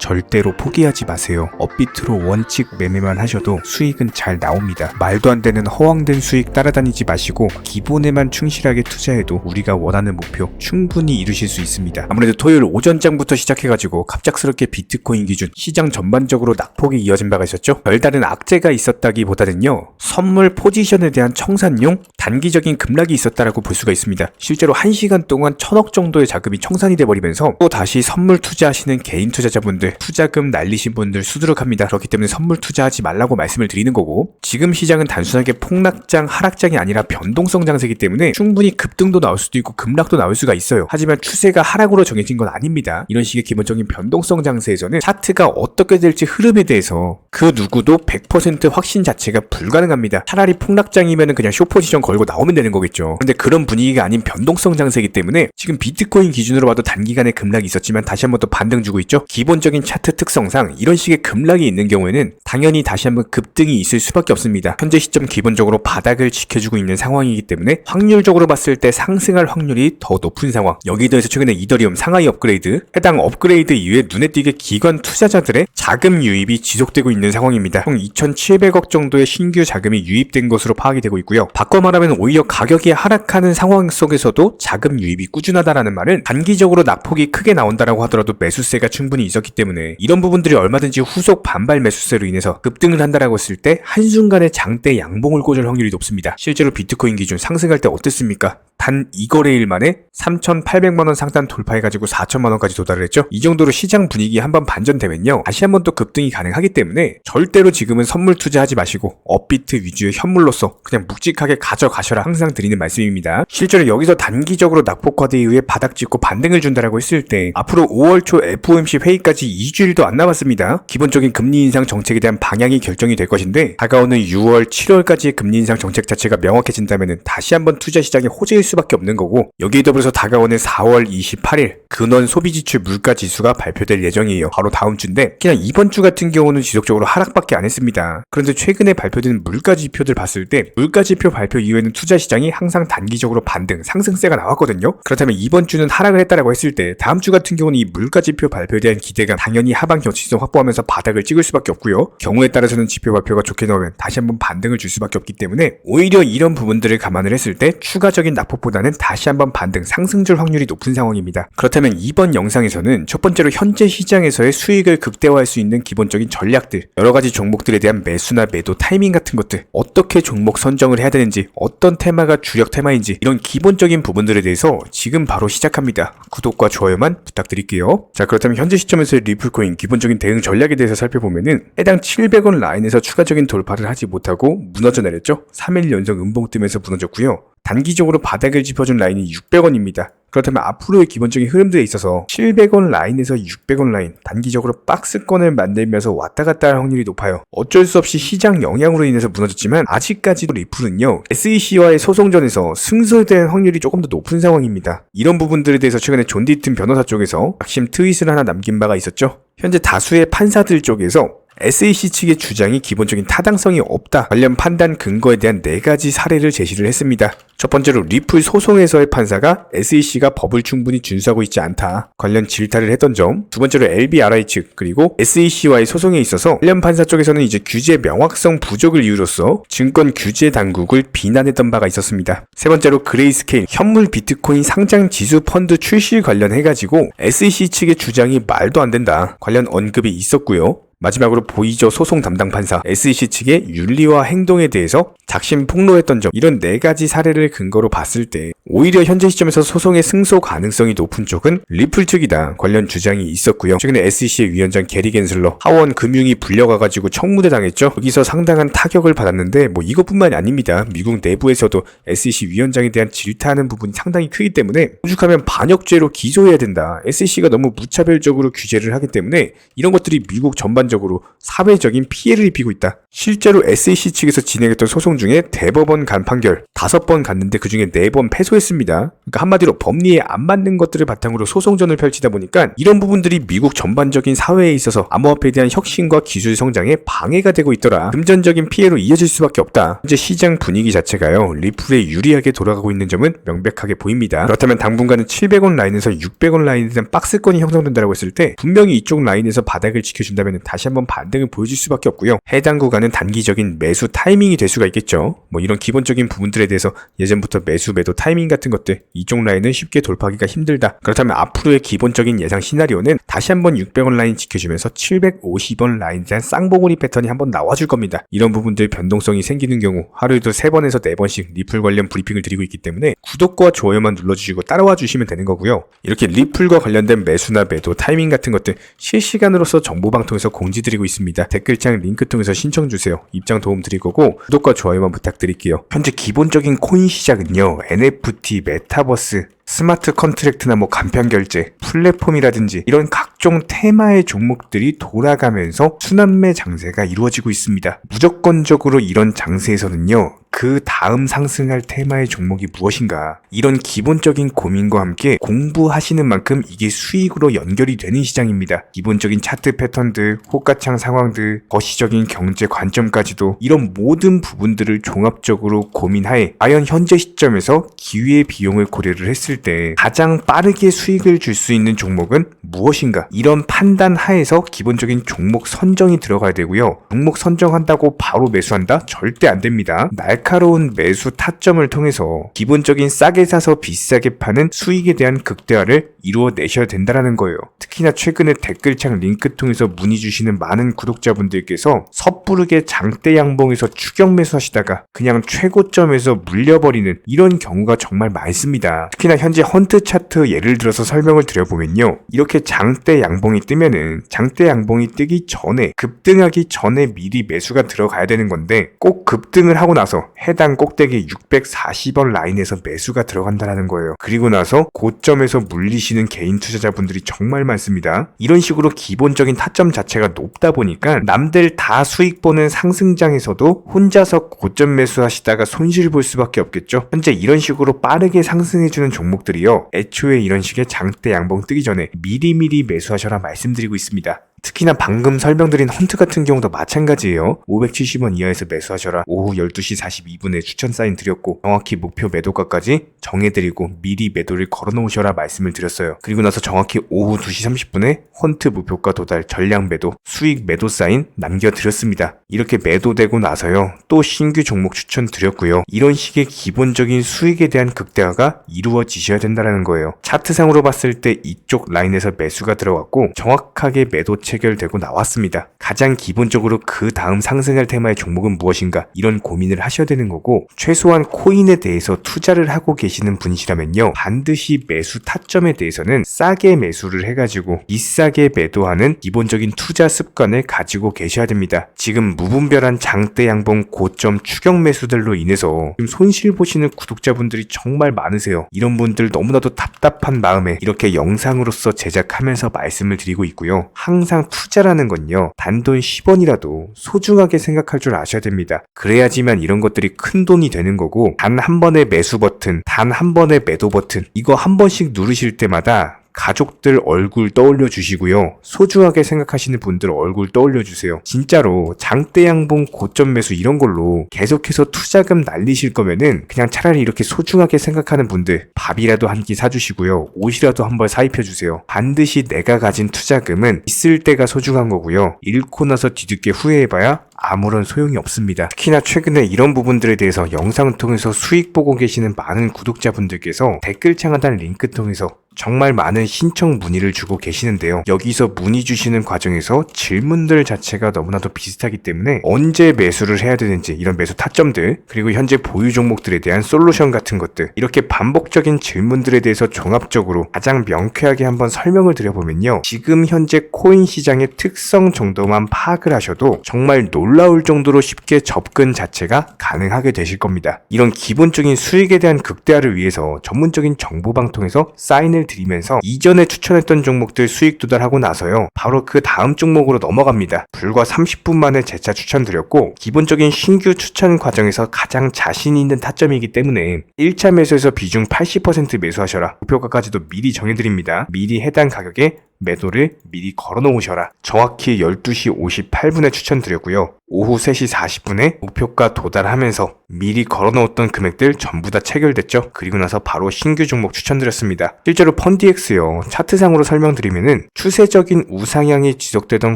절대로 포기하지 마세요. 업비트로 원칙 매매만 하셔도 수익은 잘 나옵니다. 말도 안 되는 허황된 수익 따라다니지 마시고 기본에만 충실하게 투자해도 우리가 원하는 목표 충분히 이루실 수 있습니다. 아무래도 토요일 오전장부터 시작해가지고 갑작스럽게 비트코인 기준 시장 전반적으로 낙폭이 이어진 바가 있었죠. 별다른 악재가 있었다기보다는요, 선물 포지션에 대한 청산용 단기적인 급락이 있었다라고 볼 수가 있습니다. 실제로 1시간 동안 1000억 정도의 자금이 청산이 돼버리면서 또 다시 선물 투자하시는 개인 투자자분들, 투자금 날리신 분들 수두룩합니다. 그렇기 때문에 선물 투자하지 말라고 말씀을 드리는 거고, 지금 시장은 단순하게 폭락장, 하락장이 아니라 변동성 장세이기 때문에 충분히 급등도 나올 수도 있고 급락도 나올 수가 있어요. 하지만 추세가 하락으로 정해진 건 아닙니다. 이런 식의 기본적인 변동성 장세에서는 차트가 어떻게 될지 흐름에 대해서 그 누구도 100% 확신 자체가 불가능합니다. 차라리 폭락장이면 그냥 숏포지션 걸고 나오면 되는 거겠죠. 근데 그런 분위기가 아닌 변동성 장세이기 때문에 지금 비트코인 기준으로 봐도 단기간에 급락이 있었지만 다시 한번 또 반등 주고 있죠. 기본적인 차트 특성상 이런 식의 급락이 있는 경우에는 당연히 다시 한번 급등이 있을 수밖에 없습니다. 현재 시점 기본적으로 바닥을 지켜주고 있는 상황이기 때문에 확률적으로 봤을 때 상승할 확률이 더 높은 상황. 여기에 더해서 최근에 이더리움 상하이 업그레이드, 해당 업그레이드 이후에 눈에 띄게 기관 투자자들의 자금 유입이 지속되고 있는 상황입니다. 총 2,700억 정도의 신규 자금이 유입된 것으로 파악이 되고 있고요. 바꿔 말하면 오히려 가격이 하락하는 상황 속에서도 자금 유입이 꾸준하다라는 말은 단기적으로 낙폭이 크게 나온다라고 하더라도 매수세가 충분히 있었기 때문에 이런 부분들이 얼마든지 후속 반발 매수세로 인해서 급등을 한다라고 했을 때 한순간에 장대 양봉을 꽂을 확률이 높습니다. 실제로 비트코인 기준 상승할 때 어땠습니까? 단 2거래일 만에 3,800만원 상단 돌파해가지고 4천만원까지 도달을 했죠. 이 정도로 시장 분위기 한번 반전되면요, 다시 한번 또 급등이 가능하기 때문에 절대로 지금은 선물 투자하지 마시고 업비트 위주의 현물로서 그냥 묵직하게 가져가셔라 항상 드리는 말씀입니다. 실제로 여기서 단기적으로 낙폭과대 이후에 바닥 찍고 반등을 준다라고 했을 때 앞으로 5월 초 FOMC 회의까지 2주일도 안 남았습니다. 기본적인 금리 인상 정책에 대한 방향이 결정이 될 것인데 다가오는 6월, 7월까지의 금리 인상 정책 자체가 명확해진다면 다시 한번 투자 시장에 호재일 수밖에 없는 거고, 여기에 더불어서 다가오는 4월 28일 근원 소비지출 물가지수가 발표될 예정이에요. 바로 다음 주인데 그냥 이번 주 같은 경우는 지속적으로 하락밖에 안 했습니다. 그런데 최근에 발표된 물가지표들 봤을 때 물가지표 발표 이후에는 투자 시장이 항상 단기적으로 반등, 상승세가 나왔거든요. 그렇다면 이번 주는 하락을 했다라고 했을 때 다음 주 같은 경우는 이 물가지표 발표에 대한 기대가 당연히 하방 경직성 확보하면서 바닥을 찍을 수밖에 없고요. 경우에 따라서는 지표 발표가 좋게 나오면 다시 한번 반등을 줄 수밖에 없기 때문에 오히려 이런 부분들을 감안을 했을 때 추가적인 낙폭보다는 다시 한번 반등, 상승줄 확률이 높은 상황입니다. 그렇다면 이번 영상에서는 첫 번째로 현재 시장에서의 수익을 극대화할 수 있는 기본적인 전략들, 여러 가지 종목들에 대한 매수나 매도 타이밍 같은 것들, 어떻게 종목 선정을 해야 되는지, 어떤 테마가 주력 테마인지, 이런 기본적인 부분들에 대해서 지금 바로 시작합니다. 구독과 좋아요만 부탁드릴게요. 자, 그렇다면 현재 시점에서의 리플코인 기본적인 대응 전략에 대해서 살펴보면은 해당 700원 라인에서 추가적인 돌파를 하지 못하고 무너져 내렸죠. 3일 연속 음봉 뜨면서 무너졌고요. 단기적으로 바닥을 짚어준 라인이 600원입니다. 그렇다면 앞으로의 기본적인 흐름들에 있어서 700원 라인에서 600원 라인, 단기적으로 박스권을 만들면서 왔다 갔다 할 확률이 높아요. 어쩔 수 없이 시장 영향으로 인해서 무너졌지만 아직까지도 리플은요, SEC와의 소송전에서 승소될 확률이 조금 더 높은 상황입니다. 이런 부분들에 대해서 최근에 존 디튼 변호사 쪽에서 핵심 트윗을 하나 남긴 바가 있었죠. 현재 다수의 판사들 쪽에서 SEC 측의 주장이 기본적인 타당성이 없다, 관련 판단 근거에 대한 4가지 사례를 제시를 했습니다. 첫 번째로 리플 소송에서의 판사가 SEC가 법을 충분히 준수하고 있지 않다, 관련 질타를 했던 점. 두 번째로 LBRI 측, 그리고 SEC와의 소송에 있어서 관련 판사 쪽에서는 이제 규제 명확성 부족을 이유로서 증권 규제 당국을 비난했던 바가 있었습니다. 세 번째로 그레이스케일 현물 비트코인 상장 지수 펀드 출시 관련해가지고 SEC 측의 주장이 말도 안 된다, 관련 언급이 있었고요. 마지막으로 보이저 소송 담당 판사 SEC 측의 윤리와 행동에 대해서 작심 폭로했던 점, 이런 4가지 사례를 근거로 봤을 때 오히려 현재 시점에서 소송의 승소 가능성이 높은 쪽은 리플 측이다, 관련 주장이 있었고요. 최근에 SEC의 위원장 게리 겐슬러 하원 금융이 불려가가지고 청무대 당했죠. 여기서 상당한 타격을 받았는데 이것뿐만이 아닙니다. 미국 내부에서도 SEC 위원장에 대한 질타하는 부분이 상당히 크기 때문에 오죽하면 반역죄로 기소해야 된다, SEC가 너무 무차별적으로 규제를 하기 때문에 이런 것들이 미국 전반적으로 결과적으로 사회적인 피해를 입히고 있다. 실제로 SEC 측에서 진행했던 소송 중에 대법원 간 판결 5번 갔는데 그중에 4번 패소했습니다. 그러니까 한마디로 법리에 안 맞는 것들을 바탕으로 소송전을 펼치다 보니까 이런 부분들이 미국 전반적인 사회에 있어서 암호화폐에 대한 혁신과 기술 성장에 방해가 되고 있더라. 금전적인 피해로 이어질 수밖에 없다. 현재 시장 분위기 자체가요, 리플에 유리하게 돌아가고 있는 점은 명백하게 보입니다. 그렇다면 당분간은 700원 라인에서 600원 라인에 대한 박스권이 형성된다고 했을 때 분명히 이쪽 라인에서 바닥을 지켜준다면 다시 한번 반등을 보여줄 수밖에 없고요. 해당 구간은 단기적인 매수 타이밍이 될 수가 있겠죠. 이런 기본적인 부분들에 대해서 예전부터 매수 매도 타이밍 같은 것들, 이쪽 라인은 쉽게 돌파하기가 힘들다. 그렇다면 앞으로의 기본적인 예상 시나리오는 다시 한번 600원 라인 지켜주면서 750원 라인에 대한 쌍봉우리 패턴이 한번 나와줄 겁니다. 이런 부분들 변동성이 생기는 경우 하루에도 3번에서 4번씩 리플 관련 브리핑을 드리고 있기 때문에 구독과 좋아요만 눌러주시고 따라와 주시면 되는 거고요. 이렇게 리플과 관련된 매수나 매도 타이밍 같은 것들 실시간으로서 정보방통에서 공지드리고 있습니다. 댓글창 링크 통해서 신청주세요. 입장 도움 드릴 거고 구독과 좋아요만 부탁드릴게요. 현재 기본적인 코인 시장은요, NFT, 메타버스, 스마트 컨트랙트나 간편결제, 플랫폼이라든지 이런 각종 테마의 종목들이 돌아가면서 순환매 장세가 이루어지고 있습니다. 무조건적으로 이런 장세에서는요, 그 다음 상승할 테마의 종목이 무엇인가, 이런 기본적인 고민과 함께 공부하시는 만큼 이게 수익으로 연결이 되는 시장입니다. 기본적인 차트 패턴들, 호가창 상황들, 거시적인 경제 관점까지도 이런 모든 부분들을 종합적으로 고민하에 과연 현재 시점에서 기회의 비용을 고려를 했을 때 가장 빠르게 수익을 줄 수 있는 종목은 무엇인가, 이런 판단 하에서 기본적인 종목 선정이 들어가야 되고요. 종목 선정한다고 바로 매수한다? 절대 안 됩니다. 날카로운 매수 타점을 통해서 기본적인 싸게 사서 비싸게 파는 수익에 대한 극대화를 이루어내셔야 된다는 거예요. 특히나 최근에 댓글창 링크 통해서 문의 주시는 많은 구독자분들께서 섣부르게 장대 양봉에서 추격 매수하시다가 그냥 최고점에서 물려버리는 이런 경우가 정말 많습니다. 특히나 현재 헌트 차트 예를 들어서 설명을 드려보면요, 이렇게 장대 양봉이 뜨면은 장대 양봉이 뜨기 전에, 급등하기 전에 미리 매수가 들어가야 되는 건데 꼭 급등을 하고 나서 해당 꼭대기 640원 라인에서 매수가 들어간다는 거예요. 그리고 나서 고점에서 물리시는 개인 투자자분들이 정말 많습니다. 이런 식으로 기본적인 타점 자체가 높다 보니까 남들 다 수익 보는 상승장에서도 혼자서 고점 매수하시다가 손실 볼 수밖에 없겠죠. 현재 이런 식으로 빠르게 상승해주는 종목들이요, 애초에 이런 식의 장대 양봉 뜨기 전에 미리미리 매수하셔라 말씀드리고 있습니다. 특히나 방금 설명드린 헌트 같은 경우도 마찬가지예요. 570원 이하에서 매수하셔라. 오후 12시 42분에 추천 사인 드렸고 정확히 목표 매도가까지 정해드리고 미리 매도를 걸어놓으셔라 말씀을 드렸어요. 그리고 나서 정확히 오후 2시 30분에 헌트 목표가 도달 전량 매도, 수익 매도 사인 남겨드렸습니다. 이렇게 매도되고 나서요, 또 신규 종목 추천 드렸고요. 이런 식의 기본적인 수익에 대한 극대화가 이루어지셔야 된다는 거예요. 차트상으로 봤을 때 이쪽 라인에서 매수가 들어갔고 정확하게 매도 체결되고 나왔습니다. 가장 기본적으로 그 다음 상승할 테마의 종목은 무엇인가, 이런 고민을 하셔야 되는 거고, 최소한 코인에 대해서 투자를 하고 계시는 분이시라면요, 반드시 매수 타점에 대해서는 싸게 매수를 해가지고 비싸게 매도하는 기본적인 투자 습관을 가지고 계셔야 됩니다. 지금 무분별한 장대 양봉 고점 추격 매수들로 인해서 지금 손실 보시는 구독자분들이 정말 많으세요. 이런 분들 너무나도 답답한 마음에 이렇게 영상으로서 제작하면서 말씀을 드리고 있고요. 항상 투자라는 건요, 단돈 10원이라도 소중하게 생각할 줄 아셔야 됩니다. 그래야지만 이런 것들이 큰 돈이 되는 거고, 단 한 번의 매수 버튼, 단 한 번의 매도 버튼, 이거 한 번씩 누르실 때마다 가족들 얼굴 떠올려 주시고요, 소중하게 생각하시는 분들 얼굴 떠올려 주세요. 진짜로 장대 양봉 고점 매수 이런 걸로 계속해서 투자금 날리실 거면은 그냥 차라리 이렇게 소중하게 생각하는 분들 밥이라도 한 끼 사주시고요, 옷이라도 한 벌 사입혀 주세요. 반드시 내가 가진 투자금은 있을 때가 소중한 거고요, 잃고 나서 뒤늦게 후회해봐야 아무런 소용이 없습니다. 특히나 최근에 이런 부분들에 대해서 영상을 통해서 수익 보고 계시는 많은 구독자분들께서 댓글창 하단 링크 통해서 정말 많은 신청 문의를 주고 계시는데요. 여기서 문의 주시는 과정에서 질문들 자체가 너무나도 비슷하기 때문에 언제 매수를 해야 되는지, 이런 매수 타점들, 그리고 현재 보유 종목들에 대한 솔루션 같은 것들, 이렇게 반복적인 질문들에 대해서 종합적으로 가장 명쾌하게 한번 설명을 드려보면요, 지금 현재 코인 시장의 특성 정도만 파악을 하셔도 정말 놀라울 정도로 쉽게 접근 자체가 가능하게 되실 겁니다. 이런 기본적인 수익에 대한 극대화를 위해서 전문적인 정보방통에서 사인을 드리면서 이전에 추천했던 종목들 수익 도달하고 나서요, 바로 그 다음 종목으로 넘어갑니다. 불과 30분 만에 재차 추천드렸고, 기본적인 신규 추천 과정에서 가장 자신 있는 타점이기 때문에 1차 매수에서 비중 80% 매수하셔라, 목표가까지도 미리 정해드립니다. 미리 해당 가격에 매도를 미리 걸어 놓으셔라. 정확히 12시 58분에 추천드렸고요. 오후 3시 40분에 목표가 도달하면서 미리 걸어 놓았던 금액들 전부 다 체결됐죠. 그리고 나서 바로 신규 종목 추천드렸습니다. 실제로 펀디엑스요, 차트상으로 설명드리면은 추세적인 우상향이 지속되던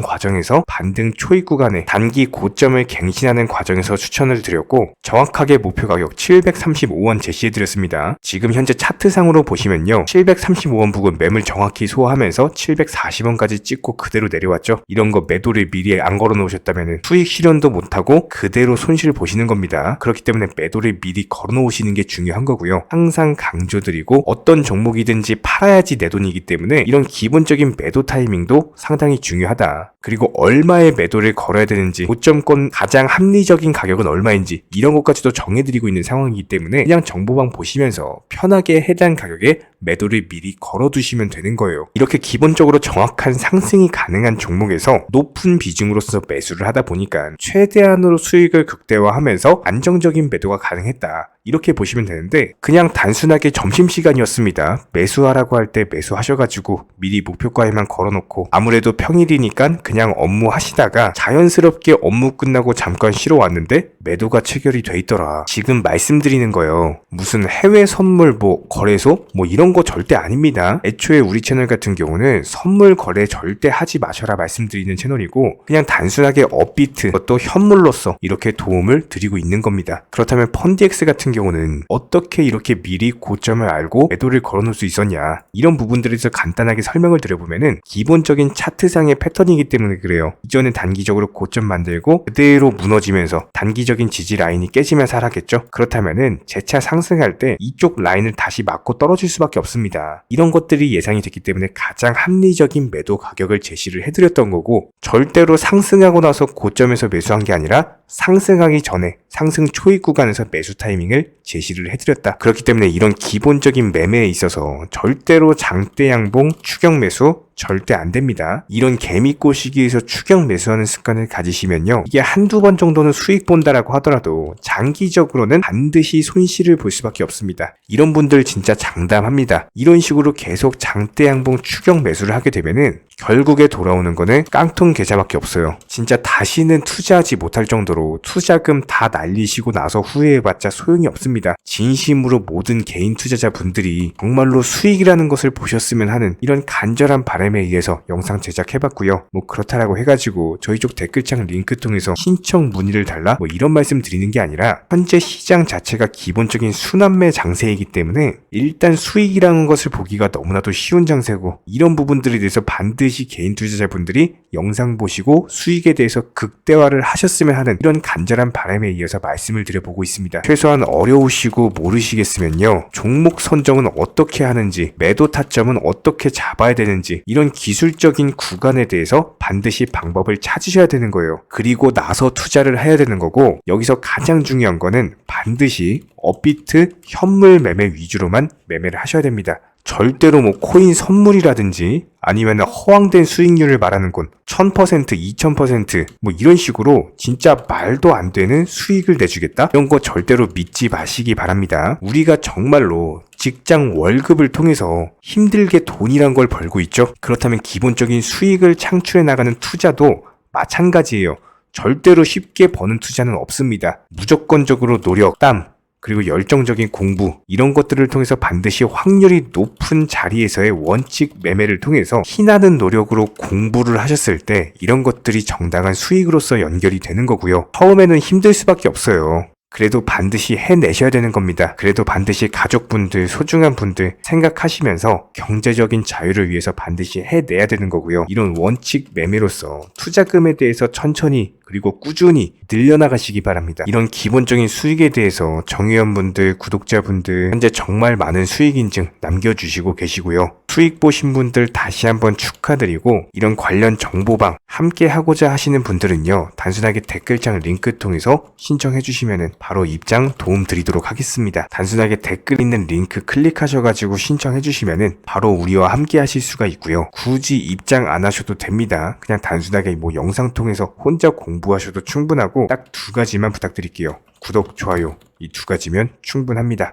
과정에서 반등 초입 구간에 단기 고점을 갱신하는 과정에서 추천을 드렸고, 정확하게 목표 가격 735원 제시해드렸습니다. 지금 현재 차트상으로 보시면요, 735원 부근 매물 정확히 소화하면서 740원까지 찍고 그대로 내려왔죠. 이런 거 매도를 미리 안 걸어 놓으셨다면 수익 실현도 못하고 그대로 손실을 보시는 겁니다. 그렇기 때문에 매도를 미리 걸어 놓으시는 게 중요한 거고요. 항상 강조드리고, 어떤 종목이든지 팔아야지 내 돈이기 때문에 이런 기본적인 매도 타이밍도 상당히 중요하다. 그리고 얼마의 매도를 걸어야 되는지, 고점권 가장 합리적인 가격은 얼마인지 이런 것까지도 정해드리고 있는 상황이기 때문에 그냥 정보방 보시면서 편하게 해당 가격에 매도를 미리 걸어두시면 되는 거예요. 이렇게 기본적으로 정확한 상승이 가능한 종목에서 높은 비중으로서 매수를 하다 보니까 최대한으로 수익을 극대화하면서 안정적인 매도가 가능했다, 이렇게 보시면 되는데, 그냥 단순하게 점심시간이었습니다, 매수하라고 할 때 매수하셔가지고 미리 목표가에만 걸어놓고 아무래도 평일이니까 그냥 업무 하시다가 자연스럽게 업무 끝나고 잠깐 쉬러 왔는데 매도가 체결이 돼 있더라. 지금 말씀드리는 거예요, 무슨 해외 선물 거래소 이런 거 절대 아닙니다. 애초에 우리 채널 같은 경우는 선물 거래 절대 하지 마셔라 말씀드리는 채널이고, 그냥 단순하게 업비트, 또 현물로서 이렇게 도움을 드리고 있는 겁니다. 그렇다면 펀디엑스 같은 경우는 어떻게 이렇게 미리 고점을 알고 매도를 걸어놓을 수 있었냐, 이런 부분들에 대해서 간단하게 설명을 드려보면은 기본적인 차트상의 패턴이기 때문에 그래요. 이전에 단기적으로 고점 만들고 그대로 무너지면서 단기적인 지지 라인이 깨지면서 하락했죠. 그렇다면은 재차 상승할 때 이쪽 라인을 다시 맞고 떨어질 수밖에 없습니다. 이런 것들이 예상이 됐기 때문에 가장 합리적인 매도 가격을 제시를 해드렸던 거고, 절대로 상승하고 나서 고점에서 매수한 게 아니라 상승하기 전에 상승 초입 구간에서 매수 타이밍을 제시를 해드렸다. 그렇기 때문에 이런 기본적인 매매에 있어서 절대로 장대 양봉 추격 매수 절대 안 됩니다. 이런 개미꼬 시기에서 추격 매수하는 습관을 가지시면요, 이게 한두 번 정도는 수익 본다라고 하더라도 장기적으로는 반드시 손실을 볼 수밖에 없습니다. 이런 분들 진짜 장담합니다. 이런 식으로 계속 장대 양봉 추격 매수를 하게 되면은 결국에 돌아오는 거는 깡통 계좌밖에 없어요. 진짜 다시는 투자하지 못할 정도로 투자금 다 날리시고 나서 후회해봤자 소용이 없습니다. 진심으로 모든 개인 투자자분들이 정말로 수익이라는 것을 보셨으면 하는 이런 간절한 바람에 의해서 영상 제작해봤고요. 그렇다라고 해가지고 저희 쪽 댓글창 링크 통해서 신청 문의를 달라 이런 말씀 드리는 게 아니라, 현재 시장 자체가 기본적인 순환매 장세이기 때문에 일단 수익이라는 것을 보기가 너무나도 쉬운 장세고, 이런 부분들에 대해서 반드시 개인 투자자분들이 영상 보시고 수익에 대해서 극대화를 하셨으면 하는 이런 간절한 바람에 이어서 말씀을 드려보고 있습니다. 최소한 어려우시고 모르시겠으면요, 종목 선정은 어떻게 하는지, 매도 타점은 어떻게 잡아야 되는지, 이런 기술적인 구간에 대해서 반드시 방법을 찾으셔야 되는 거예요. 그리고 나서 투자를 해야 되는 거고, 여기서 가장 중요한 거는 반드시 업비트 현물 매매 위주로만 매매를 하셔야 됩니다. 절대로 코인 선물이라든지 아니면 허황된 수익률을 말하는 건 1000%, 2000% 이런 식으로 진짜 말도 안 되는 수익을 내주겠다? 이런 거 절대로 믿지 마시기 바랍니다. 우리가 정말로 직장 월급을 통해서 힘들게 돈이란 걸 벌고 있죠. 그렇다면 기본적인 수익을 창출해 나가는 투자도 마찬가지예요. 절대로 쉽게 버는 투자는 없습니다. 무조건적으로 노력, 땀, 그리고 열정적인 공부, 이런 것들을 통해서 반드시 확률이 높은 자리에서의 원칙 매매를 통해서 희나는 노력으로 공부를 하셨을 때 이런 것들이 정당한 수익으로서 연결이 되는 거고요. 처음에는 힘들 수밖에 없어요. 그래도 반드시 해내셔야 되는 겁니다. 그래도 반드시 가족분들, 소중한 분들 생각하시면서 경제적인 자유를 위해서 반드시 해내야 되는 거고요. 이런 원칙 매매로서 투자금에 대해서 천천히 그리고 꾸준히 늘려나가시기 바랍니다. 이런 기본적인 수익에 대해서 정의원분들, 구독자분들 현재 정말 많은 수익 인증 남겨주시고 계시고요. 수익 보신 분들 다시 한번 축하드리고 이런 관련 정보방 함께 하고자 하시는 분들은요. 단순하게 댓글창 링크 통해서 신청해 주시면 바로 입장 도움 드리도록 하겠습니다. 단순하게 댓글 있는 링크 클릭하셔가지고 신청해 주시면 바로 우리와 함께 하실 수가 있고요. 굳이 입장 안 하셔도 됩니다. 그냥 단순하게 뭐 영상 통해서 혼자 공부하셔도 충분하고 딱 두 가지만 부탁드릴게요. 구독, 좋아요 이 두 가지면 충분합니다.